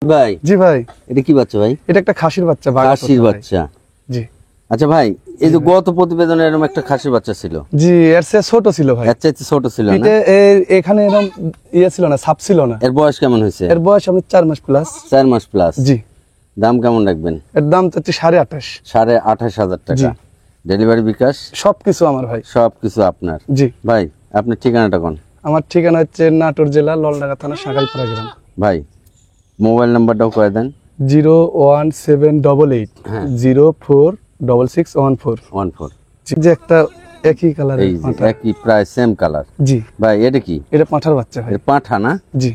ভাই জি ভাই, এটা কি বাচ্চা ভাই? এটা একটা খাসির বাচ্চা। খাসির বাচ্চা। জি আচ্ছা ভাই, এই যে গত প্রতিবেদনে এরকম একটা খাসির বাচ্চা ছিল। জি, এর চেয়ে ছোট ছিল ভাই। এর চাইতে ছোট ছিল না? এখানে এরকম ছিল না, ছাপ ছিল না। এর বয়স কেমন হয়েছে? এর বয়স আপনি 4 মাস প্লাস। 4 মাস প্লাস। জি। দাম কেমন রাখবেন? এর দাম চাচ্ছি 28.5। 28,500 টাকা। ডেলিভারি বিকাশ সবকিছু আমার ভাই। সবকিছু আপনার? জি ভাই আপনার ঠিকানাটা কোন? আমার ঠিকানা হচ্ছে নাটোর জেলা ললডাঙ্গা থানা সাগাইপাড়া গ্রাম। ভাই মোবাইল নাম্বারটাও করে দেন। 01788 হ্যাঁ। 046614। যে একটা একই কালার, এই যে একই প্রায় সেম কালার। জি ভাই এটা কি? এটা পাঁঠার বাচ্চা ভাই। এটা পাঁঠা না? জি।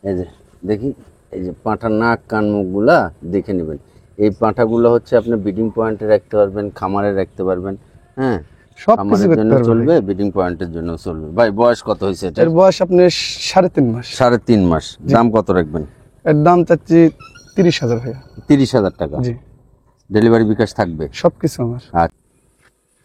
এই যে দেখি, এই যে পাঁঠার নাক কান মুখগুলা দেখে নেবেন। এই পাঁঠাগুলো হচ্ছে আপনি ব্রিডিং পয়েন্টে রাখতে পারবেন, খামারে রাখতে পারবেন। হ্যাঁ, সবকিছু খামারের জন্য করতে পারবেন। চলবে, ব্রিডিং পয়েন্টের জন্য চলবে। ভাই বয়স কত হয়েছে এটা? এর বয়স আপনি 3.5 মাস। 3.5 মাস। দাম কত রাখবেন? এর দাম চাচ্ছি 30,000 ভাইয়া। 30,000 টাকা। জি। ডেলিভারি বিকাশ থাকবে সবকিছু আমার। আচ্ছা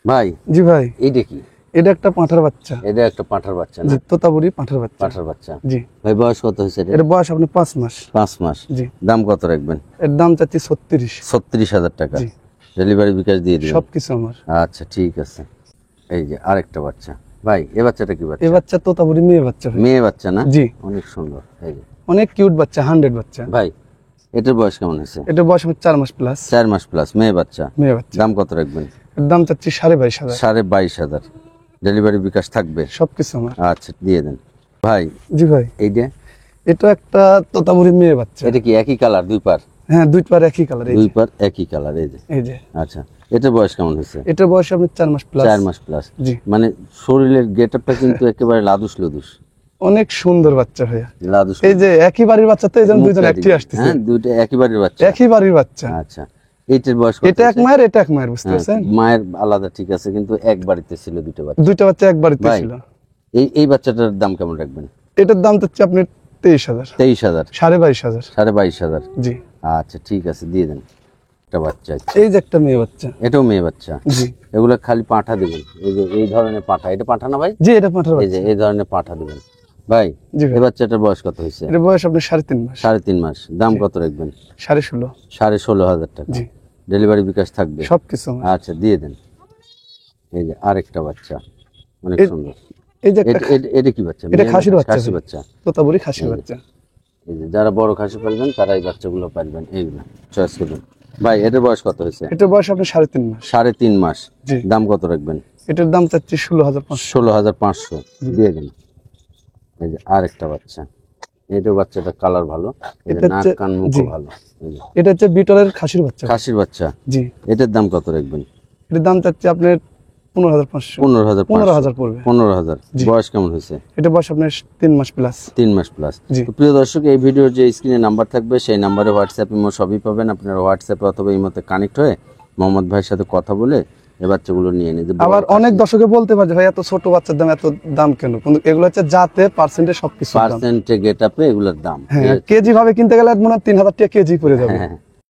ভাই, জি ভাই, এইটা কি? এটা একটা পাঁঠার বাচ্চা। এটা একটা পাঁঠার বাচ্চা না? জি, তোতাপুরি পাঁঠার বাচ্চা। পাঁঠার বাচ্চা। জি। ভাই বয়স কত হয়েছে এটা? এর বয়স আপনি 5 মাস। 5 মাস। জি। দাম কত রাখবেন? এর দাম চাচ্ছি 36। 36,000 টাকা। জি। ডেলিভারি বিকাশ দিয়ে দিবেন? সবকিছু আমার। আচ্ছা ঠিক আছে। এই যে আরেকটা বাচ্চা। ভাই এ বাচ্চাটা কি বাচ্চা? এই বাচ্চা তোতাপুরি মেয়ে বাচ্চা ভাই। মেয়ে বাচ্চা না? জি। অনেক সুন্দর। এই যে অনেক কিউট বাচ্চা, 100 বাচ্চা। ভাই এটার বয়স কেমন হয়েছে? এটা বয়স আমার 4 মাস প্লাস। 4 মাস প্লাস, মেয়ে বাচ্চা। মেয়ে বাচ্চা। দাম কত রাখবেন? এর দাম চাচ্ছি 22,500। 22,500। ডেলিভারি বিকাশ থাকবে? সবকিছু আমার। আচ্ছা দিয়ে দেন। ভাই জি ভাই, এইটা? এটা একটা তোতাপুরি মেয়ে বাচ্চা। এটা কি একই কালার? দুই পার? হ্যাঁ, দুই পার একই কালার। দুই পার একই কালার। এই যে এই যে আচ্ছা, এটার বয়স কেমন হয়েছে? এটার বয়স আপনি 4 মাস প্লাস। 4 মাস প্লাস। জি। মানে শরীরের গেটআপটা কিন্তু একেবারে লাদুস লুদুস। অনেক সুন্দর বাচ্চা ভাইয়া। লাদুস। এই যে একই বাড়ির বাচ্চা, তো এই জন্য দুইজন একটি আসতেছে। হ্যাঁ, দুইটা একই বাড়ির বাচ্চা। একই বাড়ির বাচ্চা। আচ্ছা, এইটার বয়স কত? এটা এক মায়ের, এটা এক মায়ের, বুঝতে হ্যাঁ, পারছেন? মায়ের আলাদা ঠিক আছে, কিন্তু এক বাড়িতে ছিল দুইটা বাচ্চা। দুইটা বাচ্চা এক বাড়িতে ভাই, ছিল। এই বাচ্চাটার দাম কেমন রাখবেন? এটার দাম হচ্ছে আপনি 23,000। 23,000। 22,500। 22,500। জি। আচ্ছা ঠিক আছে, দিয়ে দেন। একটা বাচ্চা আছে। এই যে একটা মেয়ে বাচ্চা। এটাও মেয়ে বাচ্চা? জি। এগুলা খালি পাঁঠা দিবেন। এই যে এই ধরনের পাঁঠা, এটা পাঁঠা না ভাই? জি, এটা পাঁঠার এই যে বাচ্চা। এই ধরনের পাঁঠা দিবেন। ভাই জি ভাই। এই বাচ্চাটার বয়স কত হয়েছে? এর বয়স আপনি 3.5 মাস। 3.5 মাস। দাম কত রাখবেন? 16.5। 16,500 টাকা। জি। ডেলিভারি বিকাশ থাকবে? সবকিছু আমার। আচ্ছা দিয়ে দেন। এই যে আরেকটা বাচ্চা, অনেক সুন্দর। এই যে একটা, এটা কি বাচ্চা? এটা খাসির বাচ্চা। খাসি বাচ্চা। তোতাপুরি খাসির বাচ্চা। এই যে যারা বড় খাসি পালবেন তারা এই বাচ্চাগুলো পালবেন, এইগুলো চয়েস করবেন। ভাই এটার বয়স কত হয়েছে? এটার বয়স আপনি 3.5 মাস। 3.5 মাস। জি। দাম কত রাখবেন? এটার দাম চাচ্ছি 16,500। 16,500 দিয়ে দেন। এই যে আরেকটা বাচ্চা। এটাও বাচ্চাটা কালার ভালো, এই যে এটা নাক হচ্ছে- কান মুখ জি। ভালো। এই যে এটা হচ্ছে বিটলের খাসির বাচ্চা। খাসির বাচ্চা। জি। এটার দাম কত রাখবেন? এটার দাম চাচ্ছি আপনার 15,500। 15,500। 15,000 পড়বে। 15,000। বয়স কেমন হয়েছে? এটা বয়স আপনার 3 মাস প্লাস। 3 মাস প্লাস। জি। তো প্রিয় দর্শক, এই ভিডিওর যে স্ক্রিনে নাম্বার থাকবে সেই নাম্বারে হোয়াটসঅ্যাপ ইমো সবই পাবেন। আপনারা হোয়াটসঅ্যাপে অথবা ইমোতে কানেক্ট হয়ে মোহাম্মদ ভাইয়ের সাথে কথা বলে এই বাচ্চাগুলো নিয়ে নিতে। আবার অনেক দর্শকে বলতে পারে ভাই এত ছোট বাচ্চার দাম এত দাম কেন, কিন্তু এগুলো হচ্ছে জাতে পার্সেন্টে সবকিছু দাম। পার্সেন্টে গেটআপে এগুলোর দাম। হ্যাঁ, কেজি ভাবে কিনতে গেলে মনে হয় 3,000 টাকা কেজি পড়ে যাবে। হ্যাঁ